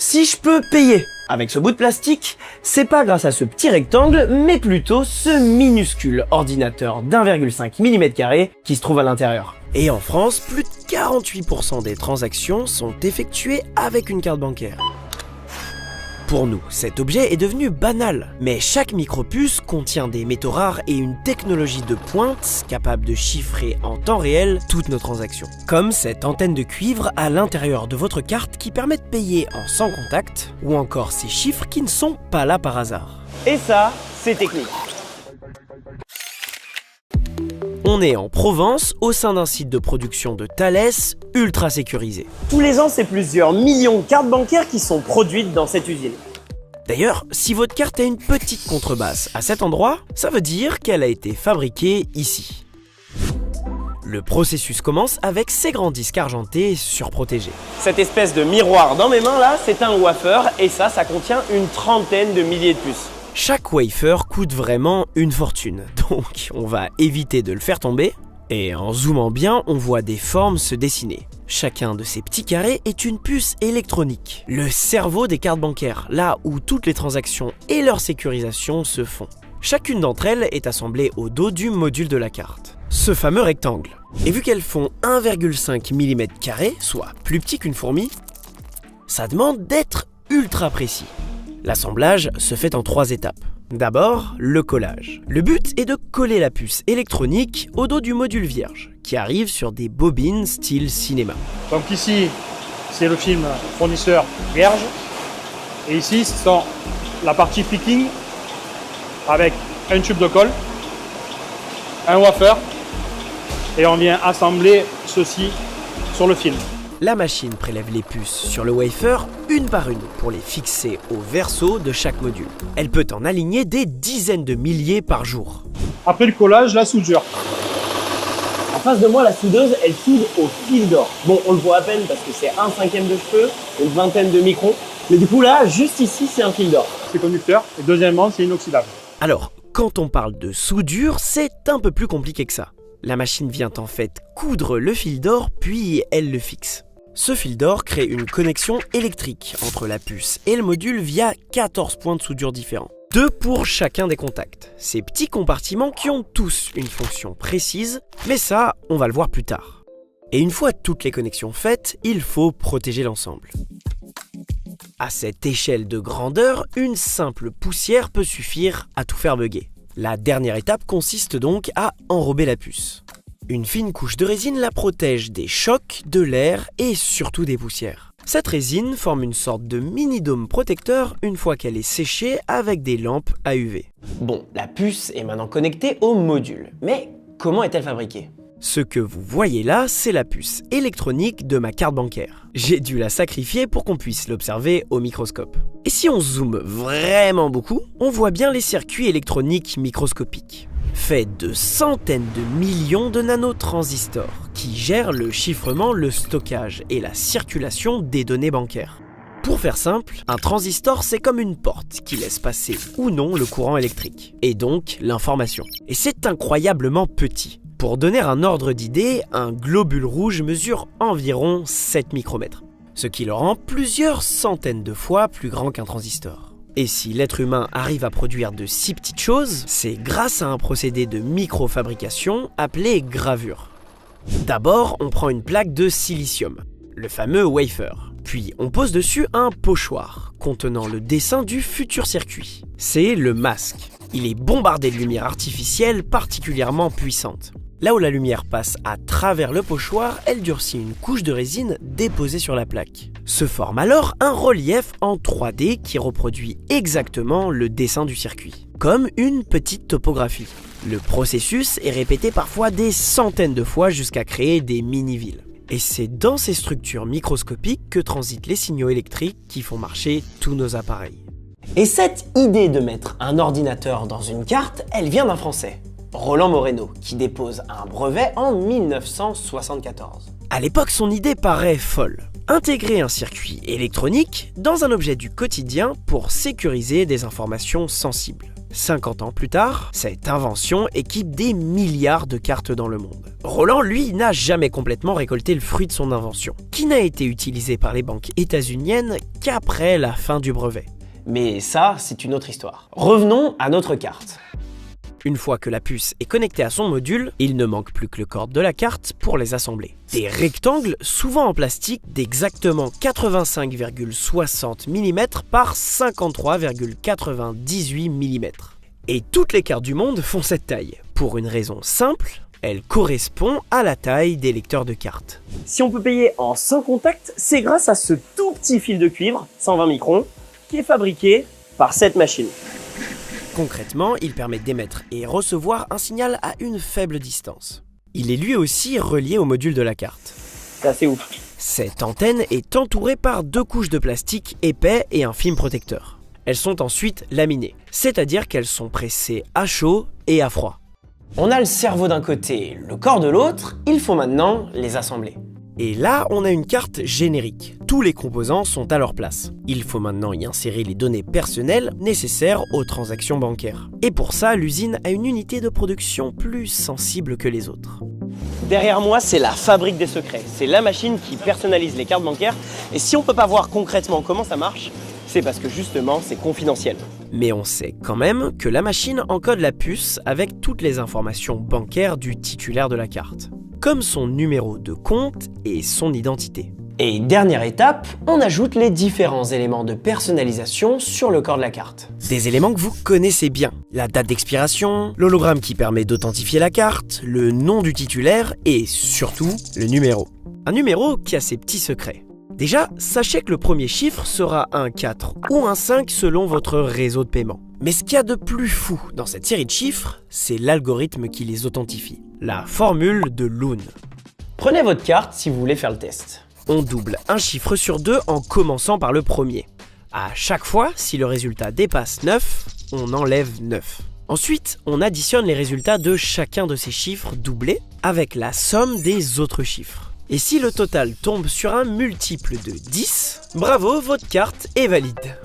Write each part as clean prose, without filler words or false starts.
Si je peux payer avec ce bout de plastique, c'est pas grâce à ce petit rectangle, mais plutôt ce minuscule ordinateur d'1,5 mm² qui se trouve à l'intérieur. Et en France, plus de 48% des transactions sont effectuées avec une carte bancaire. Pour nous, cet objet est devenu banal, mais chaque micropuce contient des métaux rares et une technologie de pointe capable de chiffrer en temps réel toutes nos transactions. Comme cette antenne de cuivre à l'intérieur de votre carte qui permet de payer en sans contact, ou encore ces chiffres qui ne sont pas là par hasard. Et ça, c'est technique. On est en Provence, au sein d'un site de production de Thales, ultra sécurisé. Tous les ans, c'est plusieurs millions de cartes bancaires qui sont produites dans cette usine. D'ailleurs, si votre carte a une petite contrebasse à cet endroit, ça veut dire qu'elle a été fabriquée ici. Le processus commence avec ces grands disques argentés surprotégés. Cette espèce de miroir dans mes mains là, c'est un wafer et ça contient une trentaine de milliers de puces. Chaque wafer coûte vraiment une fortune, donc on va éviter de le faire tomber. Et en zoomant bien, on voit des formes se dessiner. Chacun de ces petits carrés est une puce électronique, le cerveau des cartes bancaires, là où toutes les transactions et leur sécurisation se font. Chacune d'entre elles est assemblée au dos du module de la carte, ce fameux rectangle. Et vu qu'elles font 1,5 mm², soit plus petit qu'une fourmi, ça demande d'être ultra précis. L'assemblage se fait en 3 étapes. D'abord, le collage. Le but est de coller la puce électronique au dos du module vierge, qui arrive sur des bobines style cinéma. Donc ici, c'est le film fournisseur vierge. Et ici, ce sont la partie picking avec un tube de colle, un wafer, et on vient assembler ceci sur le film. La machine prélève les puces sur le wafer une par une pour les fixer au verso de chaque module. Elle peut en aligner des dizaines de milliers par jour. Après le collage, la soudure. En face de moi, la soudeuse, elle soude au fil d'or. Bon, on le voit à peine parce que c'est 1/5 de cheveux, une vingtaine de microns. Mais du coup là, juste ici, c'est un fil d'or. C'est conducteur. Et deuxièmement, c'est inoxydable. Alors, quand on parle de soudure, c'est un peu plus compliqué que ça. La machine vient en fait coudre le fil d'or, puis elle le fixe. Ce fil d'or crée une connexion électrique entre la puce et le module via 14 points de soudure différents. 2 pour chacun des contacts. Ces petits compartiments qui ont tous une fonction précise, mais ça, on va le voir plus tard. Et une fois toutes les connexions faites, il faut protéger l'ensemble. À cette échelle de grandeur, une simple poussière peut suffire à tout faire bugger. La dernière étape consiste donc à enrober la puce. Une fine couche de résine la protège des chocs, de l'air et surtout des poussières. Cette résine forme une sorte de mini-dôme protecteur une fois qu'elle est séchée avec des lampes à UV. Bon, la puce est maintenant connectée au module, mais comment est-elle fabriquée ? Ce que vous voyez là, c'est la puce électronique de ma carte bancaire. J'ai dû la sacrifier pour qu'on puisse l'observer au microscope. Et si on zoome vraiment beaucoup, on voit bien les circuits électroniques microscopiques, faits de centaines de millions de nanotransistors qui gèrent le chiffrement, le stockage et la circulation des données bancaires. Pour faire simple, un transistor c'est comme une porte qui laisse passer ou non le courant électrique, et donc l'information. Et c'est incroyablement petit. Pour donner un ordre d'idée, un globule rouge mesure environ 7 micromètres, ce qui le rend plusieurs centaines de fois plus grand qu'un transistor. Et si l'être humain arrive à produire de si petites choses, c'est grâce à un procédé de microfabrication appelé gravure. D'abord, on prend une plaque de silicium, le fameux wafer. Puis on pose dessus un pochoir contenant le dessin du futur circuit. C'est le masque. Il est bombardé de lumière artificielle particulièrement puissante. Là où la lumière passe à travers le pochoir, elle durcit une couche de résine déposée sur la plaque. Se forme alors un relief en 3D qui reproduit exactement le dessin du circuit, comme une petite topographie. Le processus est répété parfois des centaines de fois jusqu'à créer des mini-villes. Et c'est dans ces structures microscopiques que transitent les signaux électriques qui font marcher tous nos appareils. Et cette idée de mettre un ordinateur dans une carte, elle vient d'un Français, Roland Moreno, qui dépose un brevet en 1974. À l'époque, son idée paraît folle. Intégrer un circuit électronique dans un objet du quotidien pour sécuriser des informations sensibles. 50 ans plus tard, cette invention équipe des milliards de cartes dans le monde. Roland, lui, n'a jamais complètement récolté le fruit de son invention, qui n'a été utilisée par les banques états-uniennes qu'après la fin du brevet. Mais ça, c'est une autre histoire. Revenons à notre carte. Une fois que la puce est connectée à son module, il ne manque plus que le corps de la carte pour les assembler. Des rectangles, souvent en plastique, d'exactement 85,60 mm par 53,98 mm. Et toutes les cartes du monde font cette taille. Pour une raison simple, elle correspond à la taille des lecteurs de cartes. Si on peut payer en sans contact, c'est grâce à ce tout petit fil de cuivre, 120 microns, qui est fabriqué par cette machine. Concrètement, il permet d'émettre et recevoir un signal à une faible distance. Il est lui aussi relié au module de la carte. C'est assez ouf. Cette antenne est entourée par 2 couches de plastique épais et un film protecteur. Elles sont ensuite laminées, c'est-à-dire qu'elles sont pressées à chaud et à froid. On a le cerveau d'un côté, le corps de l'autre, il faut maintenant les assembler. Et là, on a une carte générique. Tous les composants sont à leur place. Il faut maintenant y insérer les données personnelles nécessaires aux transactions bancaires. Et pour ça, l'usine a une unité de production plus sensible que les autres. Derrière moi, c'est la fabrique des secrets. C'est la machine qui personnalise les cartes bancaires. Et si on ne peut pas voir concrètement comment ça marche, c'est parce que justement, c'est confidentiel. Mais on sait quand même que la machine encode la puce avec toutes les informations bancaires du titulaire de la carte, comme son numéro de compte et son identité. Et dernière étape, on ajoute les différents éléments de personnalisation sur le corps de la carte. Des éléments que vous connaissez bien. La date d'expiration, l'hologramme qui permet d'authentifier la carte, le nom du titulaire et surtout le numéro. Un numéro qui a ses petits secrets. Déjà, sachez que le premier chiffre sera un 4 ou un 5 selon votre réseau de paiement. Mais ce qu'il y a de plus fou dans cette série de chiffres, c'est l'algorithme qui les authentifie. La formule de Loon. Prenez votre carte si vous voulez faire le test. On double un chiffre sur 2 en commençant par le premier. À chaque fois, si le résultat dépasse 9, on enlève 9. Ensuite, on additionne les résultats de chacun de ces chiffres doublés avec la somme des autres chiffres. Et si le total tombe sur un multiple de 10, bravo, votre carte est valide.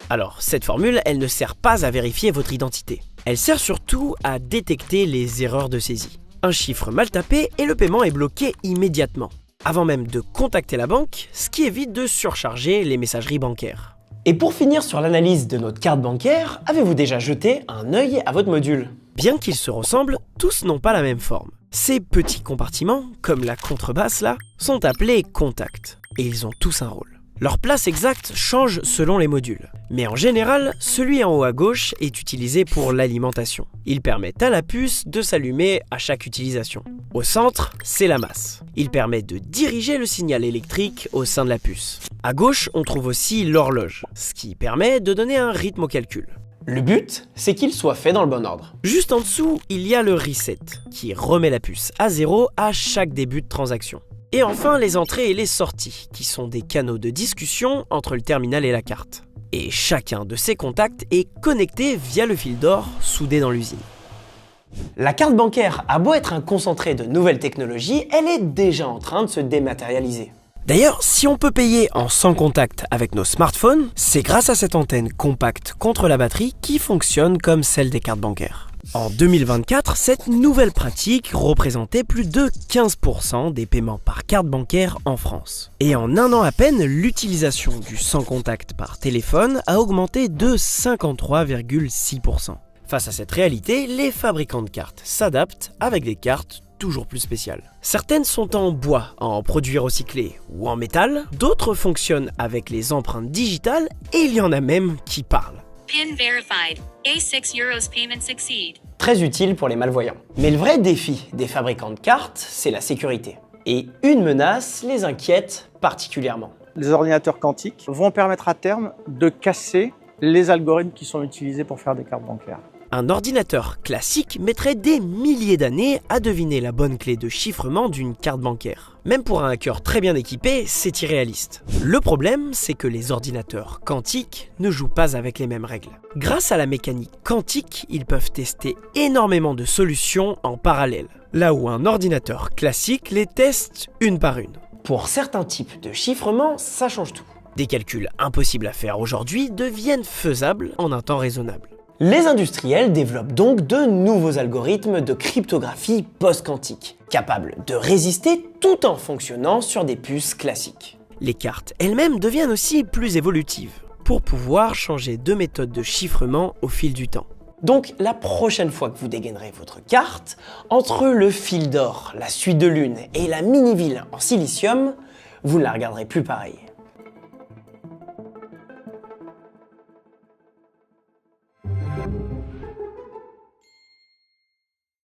Alors, cette formule, elle ne sert pas à vérifier votre identité. Elle sert surtout à détecter les erreurs de saisie. Un chiffre mal tapé et le paiement est bloqué immédiatement, avant même de contacter la banque, ce qui évite de surcharger les messageries bancaires. Et pour finir sur l'analyse de notre carte bancaire, avez-vous déjà jeté un œil à votre module? Bien qu'ils se ressemblent, tous n'ont pas la même forme. Ces petits compartiments, comme la contrebasse là, sont appelés contacts, et ils ont tous un rôle. Leur place exacte change selon les modules, mais en général, celui en haut à gauche est utilisé pour l'alimentation. Il permet à la puce de s'allumer à chaque utilisation. Au centre, c'est la masse. Il permet de diriger le signal électrique au sein de la puce. À gauche, on trouve aussi l'horloge, ce qui permet de donner un rythme au calcul. Le but, c'est qu'il soit fait dans le bon ordre. Juste en dessous, il y a le reset, qui remet la puce à 0 à chaque début de transaction. Et enfin, les entrées et les sorties, qui sont des canaux de discussion entre le terminal et la carte. Et chacun de ces contacts est connecté via le fil d'or soudé dans l'usine. La carte bancaire a beau être un concentré de nouvelles technologies, elle est déjà en train de se dématérialiser. D'ailleurs, si on peut payer en sans contact avec nos smartphones, c'est grâce à cette antenne compacte contre la batterie qui fonctionne comme celle des cartes bancaires. En 2024, cette nouvelle pratique représentait plus de 15% des paiements par carte bancaire en France. Et en un an à peine, l'utilisation du sans contact par téléphone a augmenté de 53,6%. Face à cette réalité, les fabricants de cartes s'adaptent avec des cartes toujours plus spéciales. Certaines sont en bois, en produits recyclés ou en métal, d'autres fonctionnent avec les empreintes digitales et il y en a même qui parlent. PIN verified. A6 payment succeed. Très utile pour les malvoyants. Mais le vrai défi des fabricants de cartes, c'est la sécurité. Et une menace les inquiète particulièrement. Les ordinateurs quantiques vont permettre à terme de casser les algorithmes qui sont utilisés pour faire des cartes bancaires. Un ordinateur classique mettrait des milliers d'années à deviner la bonne clé de chiffrement d'une carte bancaire. Même pour un hacker très bien équipé, c'est irréaliste. Le problème, c'est que les ordinateurs quantiques ne jouent pas avec les mêmes règles. Grâce à la mécanique quantique, ils peuvent tester énormément de solutions en parallèle, là où un ordinateur classique les teste une par une. Pour certains types de chiffrement, ça change tout. Des calculs impossibles à faire aujourd'hui deviennent faisables en un temps raisonnable. Les industriels développent donc de nouveaux algorithmes de cryptographie post-quantique, capables de résister tout en fonctionnant sur des puces classiques. Les cartes elles-mêmes deviennent aussi plus évolutives, pour pouvoir changer de méthode de chiffrement au fil du temps. Donc la prochaine fois que vous dégainerez votre carte, entre le fil d'or, la suite de lune et la mini-ville en silicium, vous ne la regarderez plus pareil.